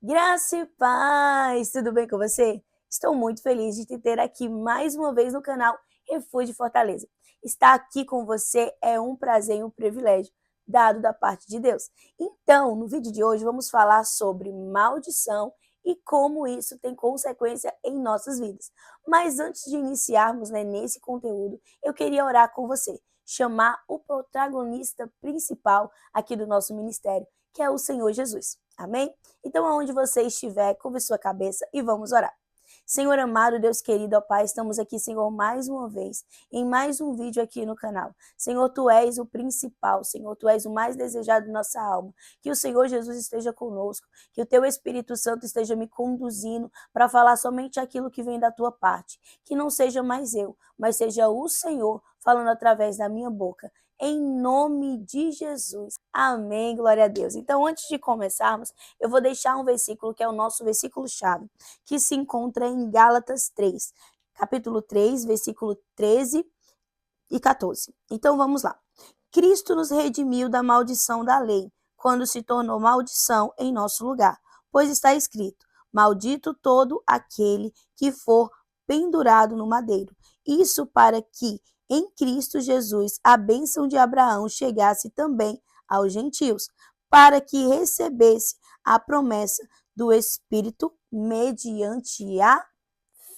Graça e paz, tudo bem com você? Estou muito feliz de te ter aqui mais uma vez no canal Refúgio Fortaleza. Estar aqui com você é um prazer e um privilégio dado da parte de Deus. Então, no vídeo de hoje vamos falar sobre maldição e como isso tem consequência em nossas vidas. Mas antes de iniciarmos, nesse conteúdo, eu queria orar com você, chamar o protagonista principal aqui do nosso ministério, que é o Senhor Jesus. Amém? Então, aonde você estiver, curve sua cabeça e vamos orar. Senhor amado, Deus querido, ó Pai, estamos aqui, Senhor, mais uma vez, em mais um vídeo aqui no canal. Senhor, Tu és o principal, Senhor, Tu és o mais desejado de nossa alma. Que o Senhor Jesus esteja conosco, que o Teu Espírito Santo esteja me conduzindo para falar somente aquilo que vem da Tua parte. Que não seja mais eu, mas seja o Senhor falando através da minha boca. Em nome de Jesus. Amém, glória a Deus. Então, antes de começarmos, eu vou deixar um versículo que é o nosso versículo-chave, que se encontra em Gálatas 3, capítulo 3, versículo 13 e 14. Então, vamos lá. Cristo nos redimiu da maldição da lei, quando se tornou maldição em nosso lugar, pois está escrito: maldito todo aquele que for pendurado no madeiro. Isso para que em Cristo Jesus a bênção de Abraão chegasse também aos gentios, para que recebesse a promessa do Espírito mediante a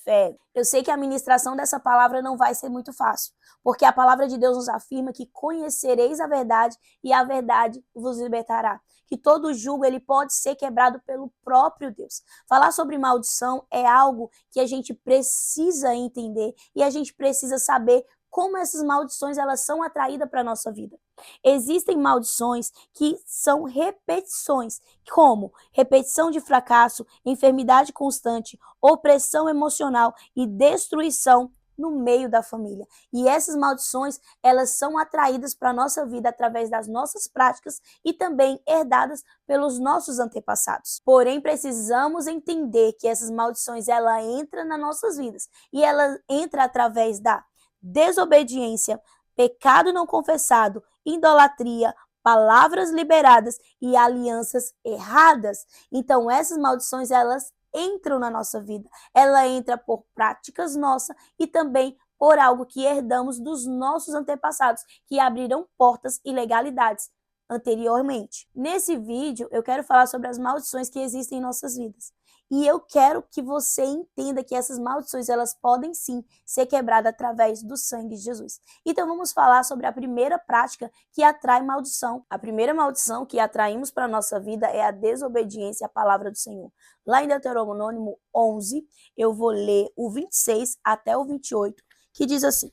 fé. Eu sei que a ministração dessa palavra não vai ser muito fácil, porque a palavra de Deus nos afirma que conhecereis a verdade e a verdade vos libertará. Que todo jugo ele pode ser quebrado pelo próprio Deus. Falar sobre maldição é algo que a gente precisa entender e a gente precisa saber como essas maldições elas são atraídas para a nossa vida. Existem maldições que são repetições, como repetição de fracasso, enfermidade constante, opressão emocional e destruição no meio da família. E essas maldições, elas são atraídas para a nossa vida através das nossas práticas e também herdadas pelos nossos antepassados. Porém, precisamos entender que essas maldições, ela entra nas nossas vidas e ela entra através da desobediência, pecado não confessado, idolatria, palavras liberadas e alianças erradas. Então, essas maldições, elas entram na nossa vida. Ela entra por práticas nossas e também por algo que herdamos dos nossos antepassados, que abriram portas e ilegalidades anteriormente. Nesse vídeo, eu quero falar sobre as maldições que existem em nossas vidas. E eu quero que você entenda que essas maldições, elas podem sim ser quebradas através do sangue de Jesus. Então vamos falar sobre a primeira prática que atrai maldição. A primeira maldição que atraímos para a nossa vida é a desobediência à palavra do Senhor. Lá em Deuteronômio 11, eu vou ler o 26 até o 28, que diz assim: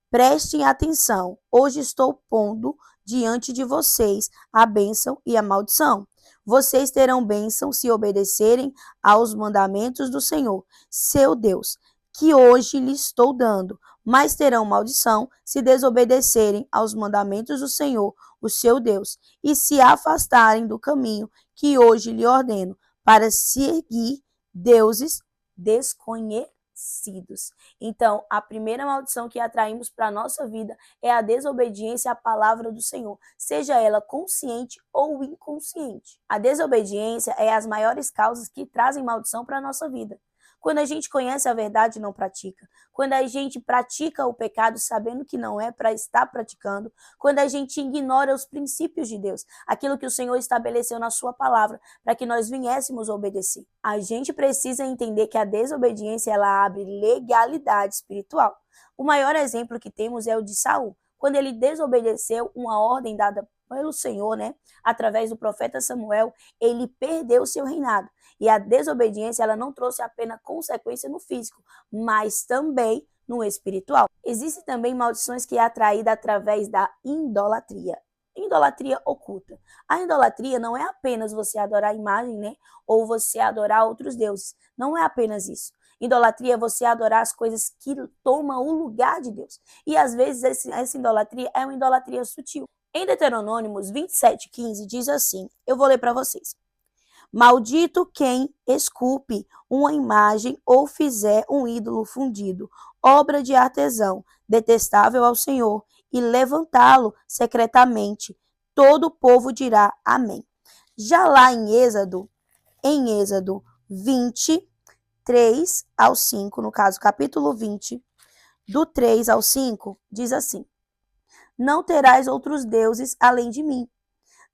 prestem atenção, hoje estou pondo diante de vocês a bênção e a maldição. Vocês terão bênção se obedecerem aos mandamentos do Senhor, seu Deus, que hoje lhes estou dando, mas terão maldição se desobedecerem aos mandamentos do Senhor, o seu Deus, e se afastarem do caminho que hoje lhe ordeno, para seguir deuses desconhecidos. Então, a primeira maldição que atraímos para a nossa vida é a desobediência à palavra do Senhor, seja ela consciente ou inconsciente. A desobediência é as maiores causas que trazem maldição para a nossa vida. Quando a gente conhece a verdade e não pratica, quando a gente pratica o pecado sabendo que não é para estar praticando, quando a gente ignora os princípios de Deus, aquilo que o Senhor estabeleceu na sua palavra, para que nós viéssemos obedecer. A gente precisa entender que a desobediência ela abre legalidade espiritual. O maior exemplo que temos é o de Saul, quando ele desobedeceu uma ordem dada pelo Senhor, através do profeta Samuel, ele perdeu seu reinado. E a desobediência, ela não trouxe apenas consequência no físico, mas também no espiritual. Existem também maldições que é atraída através da idolatria. Idolatria oculta. A idolatria não é apenas você adorar a imagem, ou você adorar outros deuses. Não é apenas isso. Idolatria é você adorar as coisas que tomam o lugar de Deus. E às vezes essa idolatria é uma idolatria sutil. Em Deuteronômios 27:15 diz assim, eu vou ler para vocês. Maldito quem esculpe uma imagem ou fizer um ídolo fundido, obra de artesão, detestável ao Senhor, e levantá-lo secretamente. Todo o povo dirá amém. Já lá em Êxodo em Êxodo 23 ao 5, no caso, capítulo 20, do 3 ao 5, diz assim: Não terás outros deuses além de mim.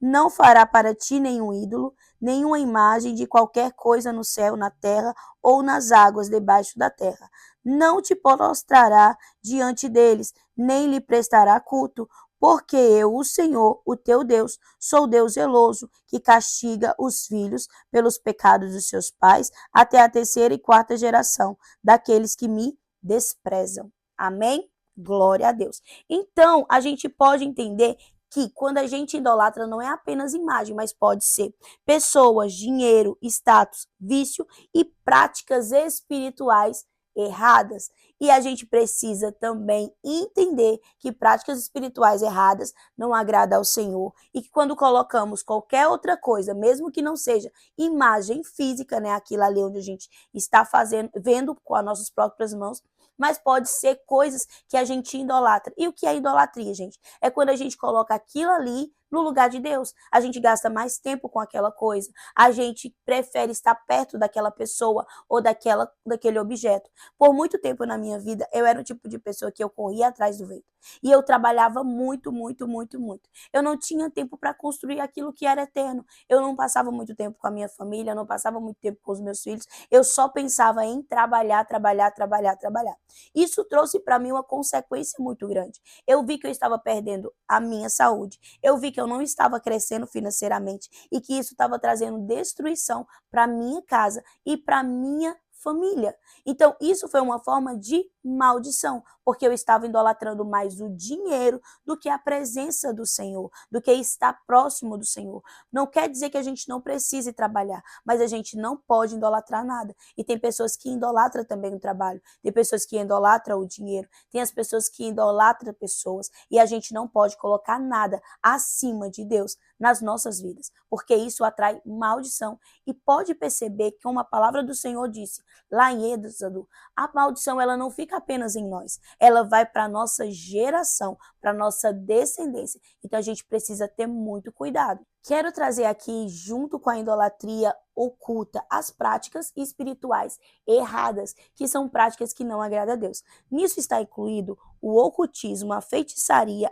Não fará para ti nenhum ídolo, nenhuma imagem de qualquer coisa no céu, na terra ou nas águas debaixo da terra. Não te prostrará diante deles, nem lhe prestará culto, porque eu, o Senhor, o teu Deus, sou Deus zeloso, que castiga os filhos pelos pecados dos seus pais, até a terceira e quarta geração daqueles que me desprezam. Amém? Glória a Deus. Então, a gente pode entender que quando a gente idolatra não é apenas imagem, mas pode ser pessoas, dinheiro, status, vício e práticas espirituais erradas. E a gente precisa também entender que práticas espirituais erradas não agradam ao Senhor e que quando colocamos qualquer outra coisa, mesmo que não seja imagem física, né, aquilo ali onde a gente está fazendo, vendo com as nossas próprias mãos, mas pode ser coisas que a gente idolatra. E o que é idolatria, gente? É quando a gente coloca aquilo ali no lugar de Deus. A gente gasta mais tempo com aquela coisa. A gente prefere estar perto daquela pessoa ou daquele objeto. Por muito tempo na minha vida, eu era o tipo de pessoa que eu corria atrás do vento. E eu trabalhava muito, muito, muito, muito. Eu não tinha tempo para construir aquilo que era eterno. Eu não passava muito tempo com a minha família, eu não passava muito tempo com os meus filhos. Eu só pensava em trabalhar, trabalhar, trabalhar, trabalhar. Isso trouxe para mim uma consequência muito grande. Eu vi que eu estava perdendo a minha saúde. Eu vi que eu não estava crescendo financeiramente e que isso estava trazendo destruição para minha casa e para minha família. Então, isso foi uma forma de maldição, porque eu estava idolatrando mais o dinheiro do que a presença do Senhor, do que estar próximo do Senhor. Não quer dizer que a gente não precise trabalhar, mas a gente não pode idolatrar nada. E tem pessoas que idolatram também o trabalho, tem pessoas que idolatram o dinheiro, tem as pessoas que idolatram pessoas, e a gente não pode colocar nada acima de Deus nas nossas vidas, porque isso atrai maldição. E pode perceber que, como a palavra do Senhor disse lá em Êxodo, a maldição ela não fica apenas em nós, ela vai para a nossa geração, para a nossa descendência. Então a gente precisa ter muito cuidado. Quero trazer aqui, junto com a idolatria oculta, as práticas espirituais erradas, que são práticas que não agradam a Deus. Nisso está incluído o ocultismo, a feitiçaria,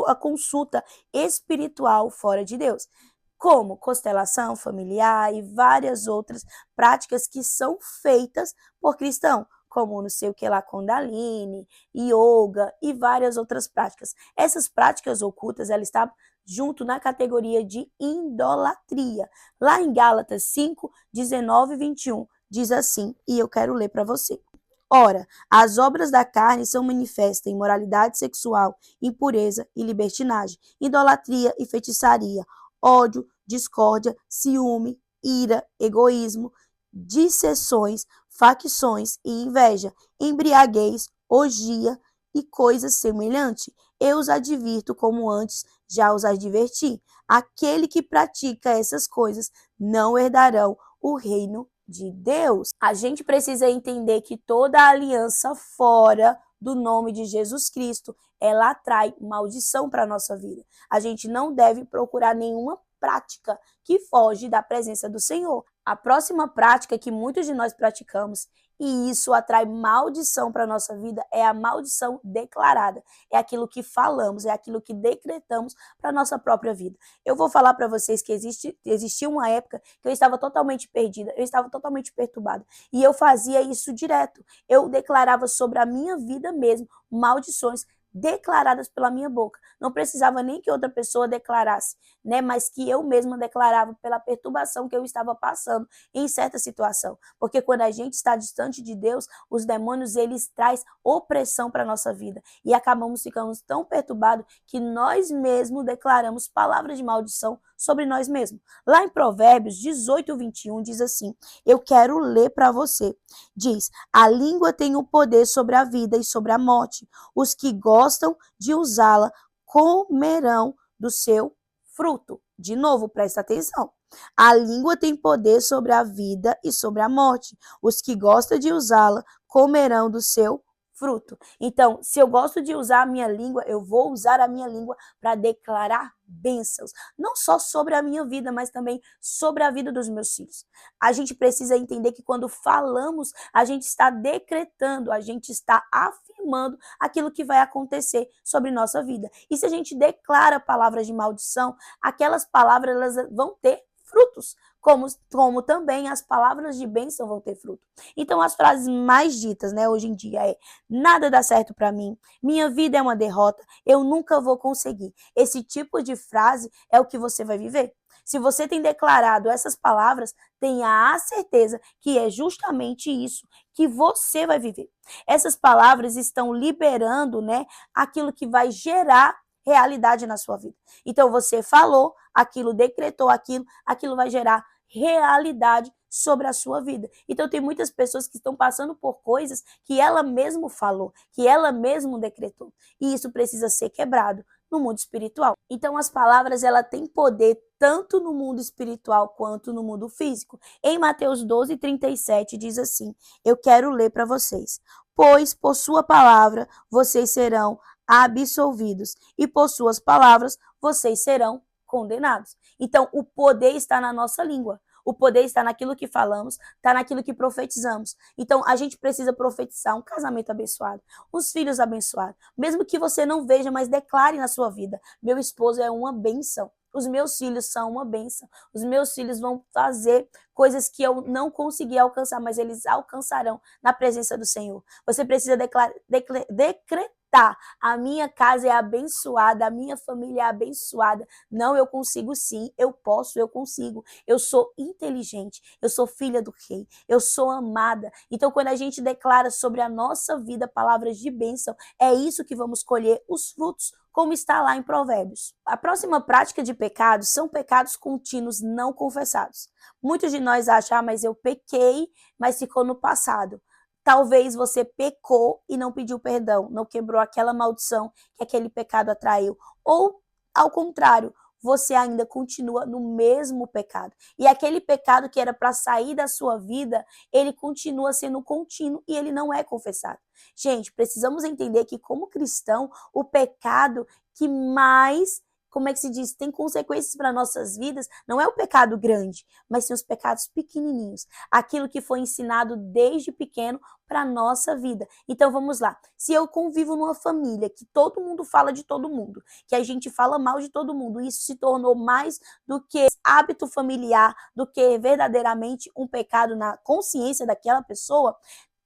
a consulta espiritual fora de Deus, como constelação familiar e várias outras práticas que são feitas por cristãos, como não sei o que lá, Kundalini, Yoga e várias outras práticas. Essas práticas ocultas, elas estão junto na categoria de idolatria. Lá em Gálatas 5, 19 e 21, diz assim, e eu quero ler para você. Ora, as obras da carne são manifestas em imoralidade sexual, impureza e libertinagem, idolatria e feitiçaria, ódio, discórdia, ciúme, ira, egoísmo, dissensões, facções e inveja, embriaguez, orgia e coisas semelhantes. Eu os advirto como antes já os adverti. Aquele que pratica essas coisas não herdarão o reino de Deus. A gente precisa entender que toda aliança fora do nome de Jesus Cristo, ela atrai maldição para a nossa vida. A gente não deve procurar nenhuma prática que foge da presença do Senhor. A próxima prática que muitos de nós praticamos, e isso atrai maldição para a nossa vida, é a maldição declarada. É aquilo que falamos, é aquilo que decretamos para a nossa própria vida. Eu vou falar para vocês que existia uma época que eu estava totalmente perdida, eu estava totalmente perturbada. E eu fazia isso direto. Eu declarava sobre a minha vida mesmo maldições declaradas pela minha boca. Não precisava nem que outra pessoa declarasse, né? Mas que eu mesma declarava pela perturbação que eu estava passando em certa situação. Porque quando a gente está distante de Deus, os demônios, eles trazem opressão para a nossa vida. E acabamos ficando tão perturbados que nós mesmos declaramos palavras de maldição sobre nós mesmos. Lá em Provérbios 18, 21, diz assim, eu quero ler para você. Diz, a língua tem o poder sobre a vida e sobre a morte. Os que gostam de usá-la comerão do seu fruto. De novo, presta atenção. A língua tem poder sobre a vida e sobre a morte. Os que gostam de usá-la comerão do seu fruto. Então, se eu gosto de usar a minha língua, eu vou usar a minha língua para declarar bênçãos, não só sobre a minha vida, mas também sobre a vida dos meus filhos. A gente precisa entender que quando falamos, a gente está decretando, a gente está afirmando aquilo que vai acontecer sobre nossa vida. E se a gente declara palavras de maldição, aquelas palavras elas vão ter frutos, como também as palavras de bênção vão ter fruto. Então, as frases mais ditas, né, hoje em dia é: nada dá certo para mim, minha vida é uma derrota, eu nunca vou conseguir. Esse tipo de frase é o que você vai viver. Se você tem declarado essas palavras, tenha a certeza que é justamente isso que você vai viver. Essas palavras estão liberando, né, aquilo que vai gerar realidade na sua vida. Então você falou, aquilo decretou aquilo vai gerar realidade sobre a sua vida. Então tem muitas pessoas que estão passando por coisas que ela mesma falou, que ela mesma decretou. E isso precisa ser quebrado no mundo espiritual. Então as palavras ela têm poder tanto no mundo espiritual quanto no mundo físico. Em Mateus 12:37 diz assim: eu quero ler para vocês. Pois por sua palavra vocês serão absolvidos, e por suas palavras vocês serão condenados. Então, o poder está na nossa língua. O poder está naquilo que falamos, está naquilo que profetizamos. Então, a gente precisa profetizar um casamento abençoado, uns filhos abençoados. Mesmo que você não veja, mas declare na sua vida: meu esposo é uma bênção. Os meus filhos são uma bênção. Os meus filhos vão fazer coisas que eu não consegui alcançar, mas eles alcançarão na presença do Senhor. Você precisa decretar: a minha casa é abençoada, a minha família é abençoada. Não, eu consigo sim, eu posso, eu consigo. Eu sou inteligente, eu sou filha do rei, eu sou amada. Então, quando a gente declara sobre a nossa vida palavras de bênção, é isso que vamos colher os frutos, como está lá em Provérbios. A próxima prática de pecados são pecados contínuos não confessados. Muitos de nós acham: mas eu pequei, mas ficou no passado. Talvez você pecou e não pediu perdão, não quebrou aquela maldição que aquele pecado atraiu. Ou, ao contrário, você ainda continua no mesmo pecado. E aquele pecado que era para sair da sua vida, ele continua sendo contínuo e ele não é confessado. Gente, precisamos entender que, como cristão, o pecado que mais, como é que se diz, tem consequências para nossas vidas, não é o pecado grande, mas sim os pecados pequenininhos. Aquilo que foi ensinado desde pequeno para a nossa vida. Então vamos lá. Se eu convivo numa família que todo mundo fala de todo mundo, que a gente fala mal de todo mundo, isso se tornou mais do que hábito familiar, do que verdadeiramente um pecado na consciência daquela pessoa,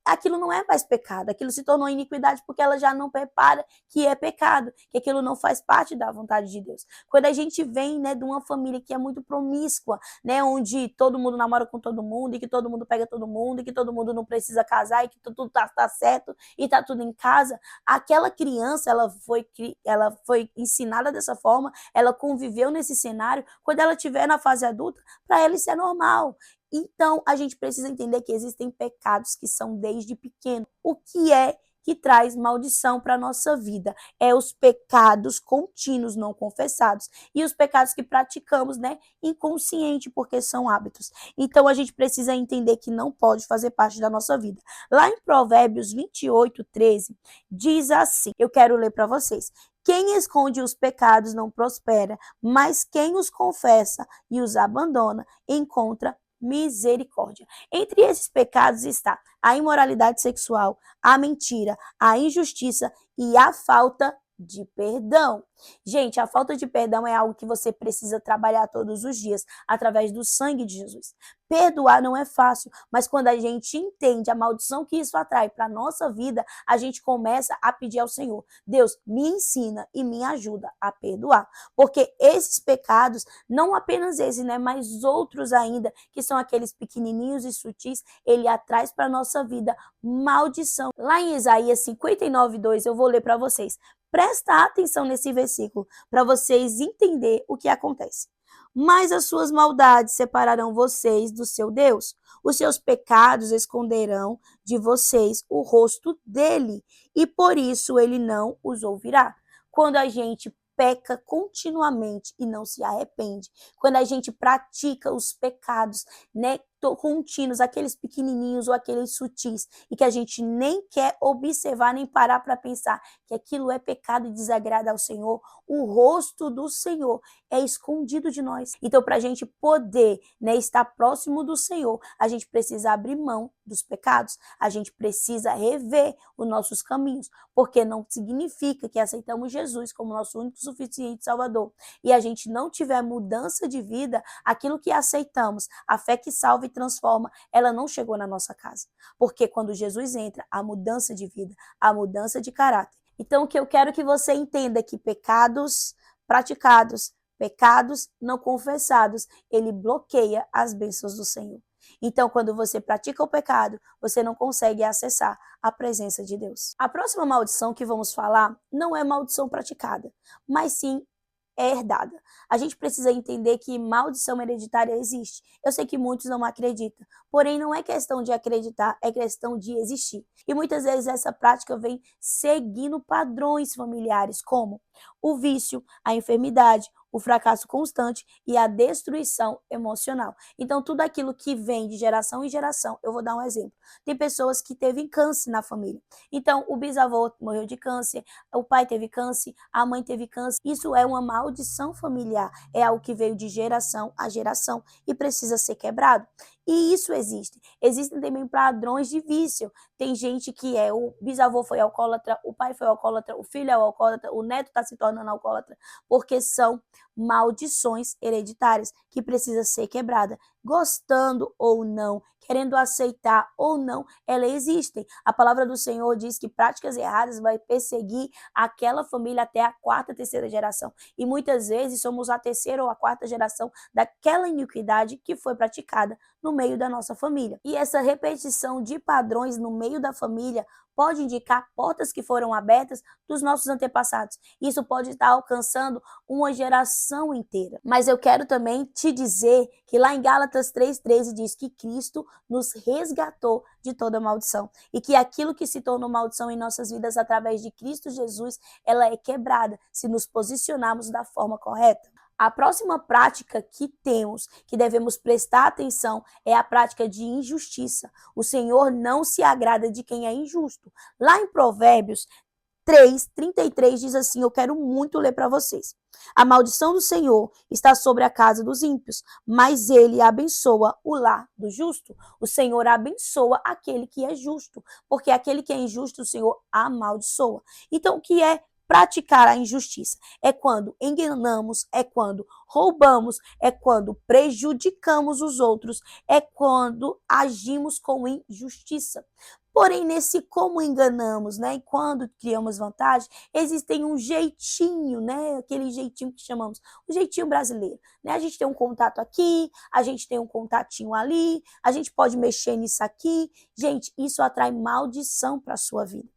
aquilo não é mais pecado, aquilo se tornou iniquidade porque ela já não prepara que é pecado, que aquilo não faz parte da vontade de Deus. Quando a gente vem, né, de uma família que é muito promíscua, né, onde todo mundo namora com todo mundo e que todo mundo pega todo mundo e que todo mundo não precisa casar e que tudo tá certo e tá tudo em casa, aquela criança, ela foi ensinada dessa forma, ela conviveu nesse cenário, quando ela estiver na fase adulta, para ela isso é normal. Então, a gente precisa entender que existem pecados que são desde pequeno. O que é que traz maldição para a nossa vida? É os pecados contínuos não confessados e os pecados que praticamos, né, inconsciente, porque são hábitos. Então, a gente precisa entender que não pode fazer parte da nossa vida. Lá em Provérbios 28:13, diz assim, eu quero ler para vocês: quem esconde os pecados não prospera, mas quem os confessa e os abandona encontra misericórdia. Entre esses pecados está a imoralidade sexual, a mentira, a injustiça e a falta de perdão. Gente, a falta de perdão é algo que você precisa trabalhar todos os dias, através do sangue de Jesus. Perdoar não é fácil, mas quando a gente entende a maldição que isso atrai para a nossa vida, a gente começa a pedir ao Senhor: Deus, me ensina e me ajuda a perdoar. Porque esses pecados, não apenas esse, né, mas outros ainda, que são aqueles pequenininhos e sutis, ele atrai para a nossa vida maldição. Lá em Isaías 59:2, eu vou ler para vocês. Presta atenção nesse versículo para vocês entenderem o que acontece. Mas as suas maldades separarão vocês do seu Deus. Os seus pecados esconderão de vocês o rosto dele, e por isso ele não os ouvirá. Quando a gente peca continuamente e não se arrepende, quando a gente pratica os pecados, né, contínuos, aqueles pequenininhos ou aqueles sutis, e que a gente nem quer observar, nem parar para pensar que aquilo é pecado e desagrada ao Senhor, o rosto do Senhor é escondido de nós. Então, para a gente poder, né, estar próximo do Senhor, a gente precisa abrir mão dos pecados, a gente precisa rever os nossos caminhos, porque não significa que aceitamos Jesus como nosso único, suficiente Salvador e a gente não tiver mudança de vida, aquilo que aceitamos, a fé que salva e transforma, ela não chegou na nossa casa. Porque quando Jesus entra, a mudança de vida, a mudança de caráter. Então, o que eu quero que você entenda é que pecados praticados, pecados não confessados, ele bloqueia as bênçãos do Senhor. Então, quando você pratica o pecado, você não consegue acessar a presença de Deus. A próxima maldição que vamos falar não é maldição praticada, mas sim é herdada. A gente precisa entender que maldição hereditária existe. Eu sei que muitos não acreditam, porém não é questão de acreditar, é questão de existir. E muitas vezes essa prática vem seguindo padrões familiares, como o vício, a enfermidade, o fracasso constante e a destruição emocional. Então, tudo aquilo que vem de geração em geração, eu vou dar um exemplo. Tem pessoas que teve câncer na família. Então, o bisavô morreu de câncer, o pai teve câncer, a mãe teve câncer. Isso é uma maldição familiar, é algo que veio de geração a geração e precisa ser quebrado. E isso existe. Existem também padrões de vício. Tem gente que o bisavô foi alcoólatra, o pai foi alcoólatra, o filho é alcoólatra, o neto está se tornando alcoólatra, porque são maldições hereditárias que precisa ser quebrada. Gostando ou não, querendo aceitar ou não, elas existem. A palavra do Senhor diz que práticas erradas vai perseguir aquela família até a quarta, terceira geração. E muitas vezes somos a terceira ou a quarta geração daquela iniquidade que foi praticada no meio da nossa família. E essa repetição de padrões no meio da família pode indicar portas que foram abertas dos nossos antepassados. Isso pode estar alcançando uma geração inteira. Mas eu quero também te dizer que lá em Gálatas 3,13 diz que Cristo nos resgatou de toda maldição e que aquilo que se tornou maldição em nossas vidas através de Cristo Jesus, ela é quebrada se nos posicionarmos da forma correta. A próxima prática que temos, que devemos prestar atenção, é a prática de injustiça. O Senhor não se agrada de quem é injusto. Lá em Provérbios 3:33 diz assim, eu quero muito ler para vocês. A maldição do Senhor está sobre a casa dos ímpios, mas ele abençoa o lar do justo. O Senhor abençoa aquele que é justo, porque aquele que é injusto, o Senhor amaldiçoa. Então, o que é praticar a injustiça? É quando enganamos, é quando roubamos, é quando prejudicamos os outros, é quando agimos com injustiça. Porém, nesse como enganamos, né, e quando criamos vantagem, existem um jeitinho, né, aquele jeitinho que chamamos, o jeitinho brasileiro, né? A gente tem um contato aqui, a gente tem um contatinho ali, a gente pode mexer nisso aqui. Gente, isso atrai maldição para a sua vida.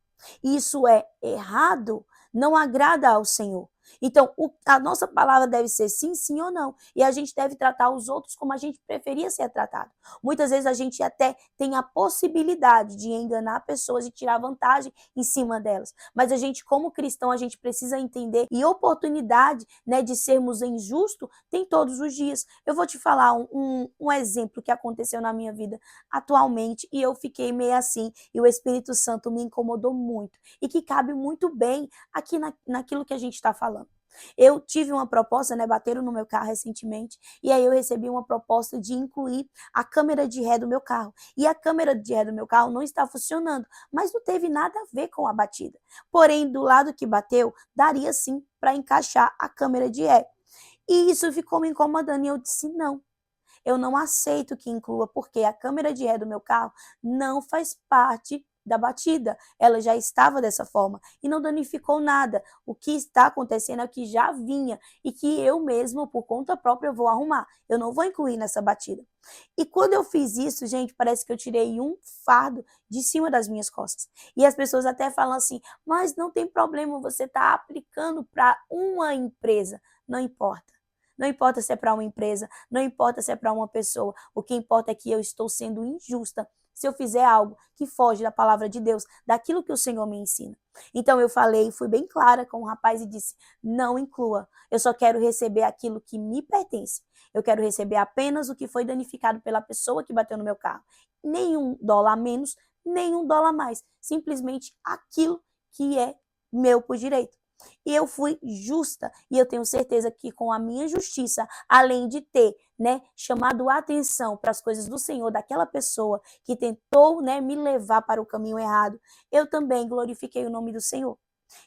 Isso é errado, não agrada ao Senhor. Então, a nossa palavra deve ser sim, sim ou não. E a gente deve tratar os outros como a gente preferia ser tratado. Muitas vezes a gente até tem a possibilidade de enganar pessoas e tirar vantagem em cima delas. Mas a gente, como cristão, a gente precisa entender e oportunidade, né, de sermos injustos tem todos os dias. Eu vou te falar um exemplo que aconteceu na minha vida atualmente e eu fiquei meio assim e o Espírito Santo me incomodou muito e que cabe muito bem aqui naquilo que a gente está falando. Eu tive uma proposta, né, bateram no meu carro recentemente, e aí eu recebi uma proposta de incluir a câmera de ré do meu carro. E a câmera de ré do meu carro não está funcionando, mas não teve nada a ver com a batida. Porém, do lado que bateu, daria sim para encaixar a câmera de ré. E isso ficou me incomodando, e eu disse não. Eu não aceito que inclua, porque a câmera de ré do meu carro não faz parte da batida. Ela já estava dessa forma e não danificou nada. O que está acontecendo é o que já vinha e que eu mesma, por conta própria, vou arrumar. Eu não vou incluir nessa batida. E quando eu fiz isso, gente, parece que eu tirei um fardo de cima das minhas costas. E as pessoas até falam assim, mas não tem problema, você está aplicando para uma empresa. Não importa. Não importa se é para uma empresa, não importa se é para uma pessoa. O que importa é que eu estou sendo injusta se eu fizer algo que foge da palavra de Deus, daquilo que o Senhor me ensina. Então eu falei, fui bem clara com o rapaz e disse, não inclua, eu só quero receber aquilo que me pertence. Eu quero receber apenas o que foi danificado pela pessoa que bateu no meu carro. Nenhum dólar a menos, nenhum dólar a mais. Simplesmente aquilo que é meu por direito. E eu fui justa, e eu tenho certeza que com a minha justiça, além de ter, chamado a atenção para as coisas do Senhor, daquela pessoa que tentou, me levar para o caminho errado, eu também glorifiquei o nome do Senhor.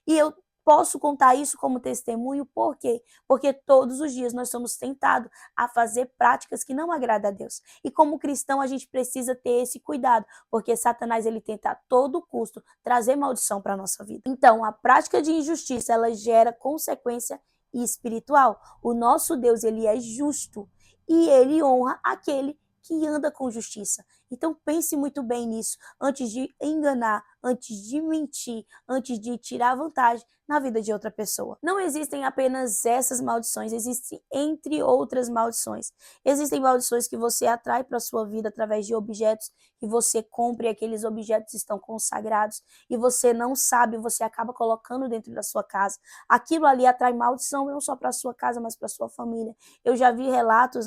E eu posso contar isso como testemunho, por quê? Porque todos os dias nós somos tentados a fazer práticas que não agradam a Deus. E como cristão, a gente precisa ter esse cuidado, porque Satanás ele tenta a todo custo trazer maldição para a nossa vida. Então, a prática de injustiça, ela gera consequência espiritual. O nosso Deus, ele é justo e ele honra aquele que anda com justiça. Então pense muito bem nisso, antes de enganar, antes de mentir, antes de tirar vantagem na vida de outra pessoa. Não existem apenas essas maldições, existem entre outras maldições. Existem maldições que você atrai para a sua vida através de objetos que você compra e aqueles objetos estão consagrados e você não sabe, você acaba colocando dentro da sua casa. Aquilo ali atrai maldição não só para a sua casa, mas para a sua família. Eu já vi relatos,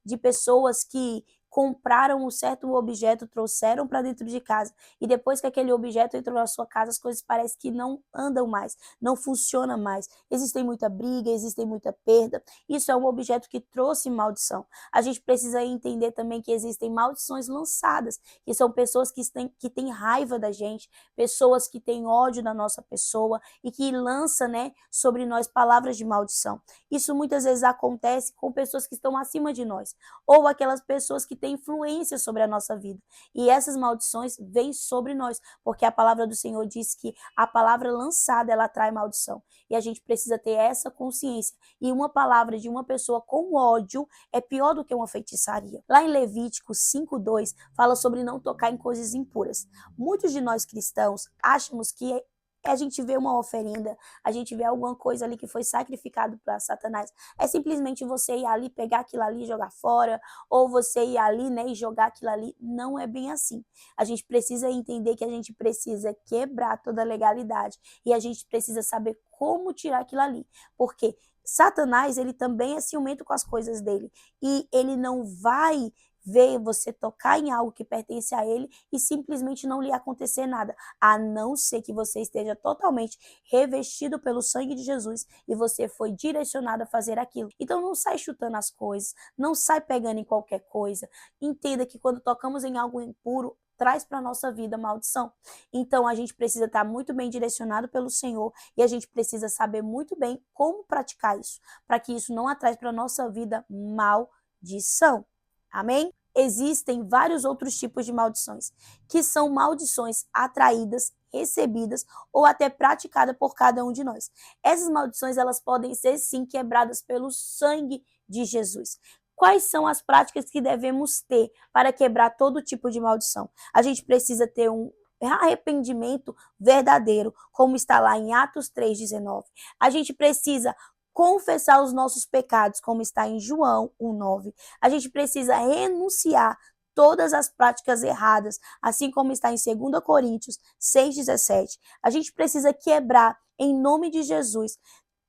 de pessoas que compraram um certo objeto, trouxeram para dentro de casa e depois que aquele objeto entrou na sua casa, as coisas parecem que não andam mais, não funcionam mais. Existem muita briga, existem muita perda. Isso é um objeto que trouxe maldição. A gente precisa entender também que existem maldições lançadas, que são pessoas que têm raiva da gente, pessoas que têm ódio da nossa pessoa e que lançam, sobre nós palavras de maldição. Isso muitas vezes acontece com pessoas que estão acima de nós, ou aquelas pessoas que têm influência sobre a nossa vida. E essas maldições vêm sobre nós, porque a palavra do Senhor diz que a palavra lançada, ela atrai maldição. E a gente precisa ter essa consciência. E uma palavra de uma pessoa com ódio é pior do que uma feitiçaria. Lá em Levítico 5:2, fala sobre não tocar em coisas impuras. Muitos de nós cristãos achamos que a gente vê uma oferenda, a gente vê alguma coisa ali que foi sacrificado para Satanás. É simplesmente você ir ali, pegar aquilo ali e jogar fora, ou você ir ali, e jogar aquilo ali. Não é bem assim. A gente precisa entender que a gente precisa quebrar toda a legalidade e a gente precisa saber como tirar aquilo ali. Porque Satanás, ele também é ciumento com as coisas dele e ele não vai ver você tocar em algo que pertence a ele e simplesmente não lhe acontecer nada, a não ser que você esteja totalmente revestido pelo sangue de Jesus e você foi direcionado a fazer aquilo. Então não sai chutando as coisas, não sai pegando em qualquer coisa. Entenda que quando tocamos em algo impuro, traz para a nossa vida maldição. Então a gente precisa estar muito bem direcionado pelo Senhor e a gente precisa saber muito bem como praticar isso, para que isso não atraia para a nossa vida maldição. Amém? Existem vários outros tipos de maldições, que são maldições atraídas, recebidas ou até praticadas por cada um de nós. Essas maldições, elas podem ser sim quebradas pelo sangue de Jesus. Quais são as práticas que devemos ter para quebrar todo tipo de maldição? A gente precisa ter um arrependimento verdadeiro, como está lá em Atos 3:19. A gente precisa confessar os nossos pecados, como está em João 1:9. A gente precisa renunciar todas as práticas erradas, assim como está em 2 Coríntios 6:17. A gente precisa quebrar, em nome de Jesus,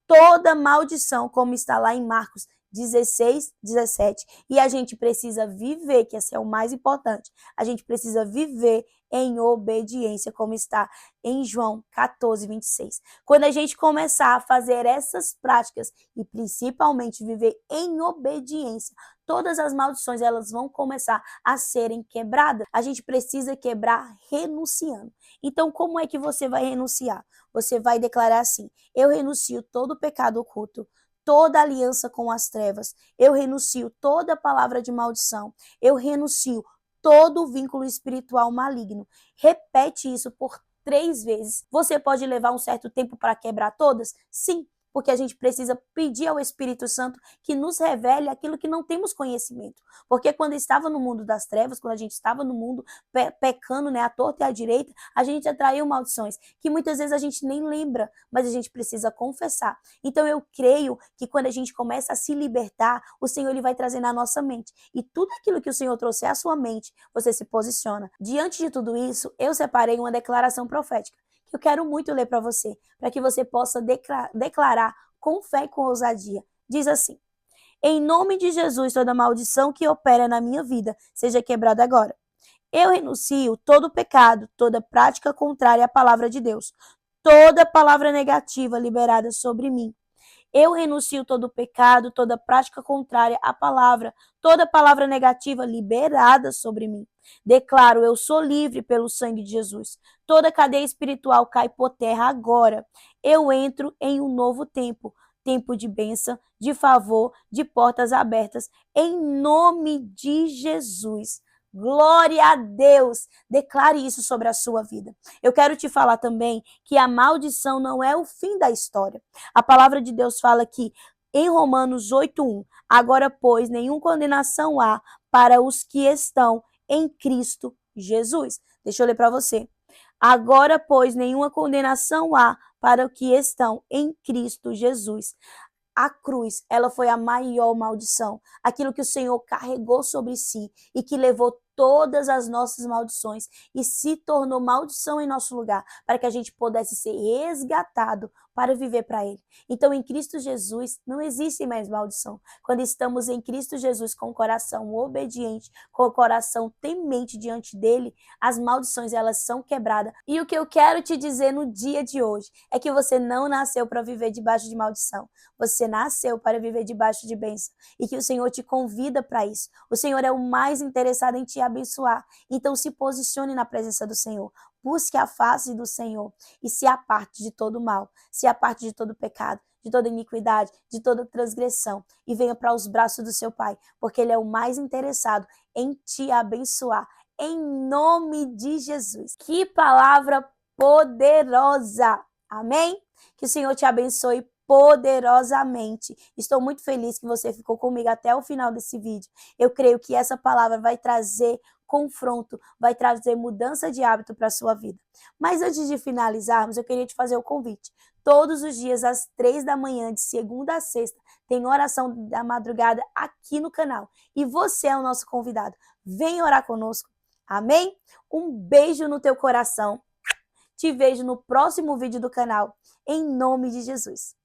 toda maldição, como está lá em Marcos 16:17. E a gente precisa viver, que esse é o mais importante, a gente precisa viver em obediência, como está em João 14:26. Quando a gente começar a fazer essas práticas e principalmente viver em obediência, todas as maldições elas vão começar a serem quebradas. A gente precisa quebrar renunciando. Então, como é que você vai renunciar? Você vai declarar assim: eu renuncio todo pecado oculto, toda aliança com as trevas, eu renuncio toda palavra de maldição, eu renuncio todo vínculo espiritual maligno. Repete isso por 3 vezes. Você pode levar um certo tempo para quebrar todas? Sim, porque a gente precisa pedir ao Espírito Santo que nos revele aquilo que não temos conhecimento. Porque quando estava no mundo das trevas, quando a gente estava no mundo pecando, à torta e à direita, a gente atraiu maldições que muitas vezes a gente nem lembra, mas a gente precisa confessar. Então eu creio que quando a gente começa a se libertar, o Senhor ele vai trazer na nossa mente. E tudo aquilo que o Senhor trouxe à sua mente, você se posiciona. Diante de tudo isso, eu separei uma declaração profética que eu quero muito ler para você, para que você possa declarar com fé e com ousadia. Diz assim: Em nome de Jesus, toda maldição que opera na minha vida seja quebrada agora. Eu renuncio todo pecado, toda prática contrária à palavra de Deus, toda palavra negativa liberada sobre mim. Eu renuncio todo pecado, toda prática contrária à palavra, toda palavra negativa liberada sobre mim. Declaro, eu sou livre pelo sangue de Jesus. Toda cadeia espiritual cai por terra agora. Eu entro em um novo tempo, tempo de bênção, de favor, de portas abertas, em nome de Jesus. Glória a Deus! Declare isso sobre a sua vida. Eu quero te falar também que a maldição não é o fim da história. A palavra de Deus fala que em Romanos 8:1, agora, pois, nenhuma condenação há para os que estão em Cristo Jesus. Deixa eu ler para você. Agora, pois, nenhuma condenação há para os que estão em Cristo Jesus. A cruz, ela foi a maior maldição, aquilo que o Senhor carregou sobre si e que levou todas as nossas maldições e se tornou maldição em nosso lugar, para que a gente pudesse ser resgatado para viver para Ele. Então, em Cristo Jesus, não existe mais maldição. Quando estamos em Cristo Jesus com o coração obediente, com o coração temente diante dEle, as maldições, elas são quebradas. E o que eu quero te dizer no dia de hoje é que você não nasceu para viver debaixo de maldição. Você nasceu para viver debaixo de bênção e que o Senhor te convida para isso. O Senhor é o mais interessado em te abençoar. Então se posicione na presença do Senhor. Busque a face do Senhor e se aparte de todo mal, se aparte de todo pecado, de toda iniquidade, de toda transgressão e venha para os braços do seu Pai, porque Ele é o mais interessado em te abençoar. Em nome de Jesus. Que palavra poderosa! Amém? Que o Senhor te abençoe poderosamente. Estou muito feliz que você ficou comigo até o final desse vídeo. Eu creio que essa palavra vai trazer confronto, vai trazer mudança de hábito para a sua vida. Mas antes de finalizarmos, eu queria te fazer o convite. Todos os dias, às 3 da manhã, de segunda a sexta, tem oração da madrugada aqui no canal. E você é o nosso convidado. Vem orar conosco. Amém? Um beijo no teu coração. Te vejo no próximo vídeo do canal. Em nome de Jesus.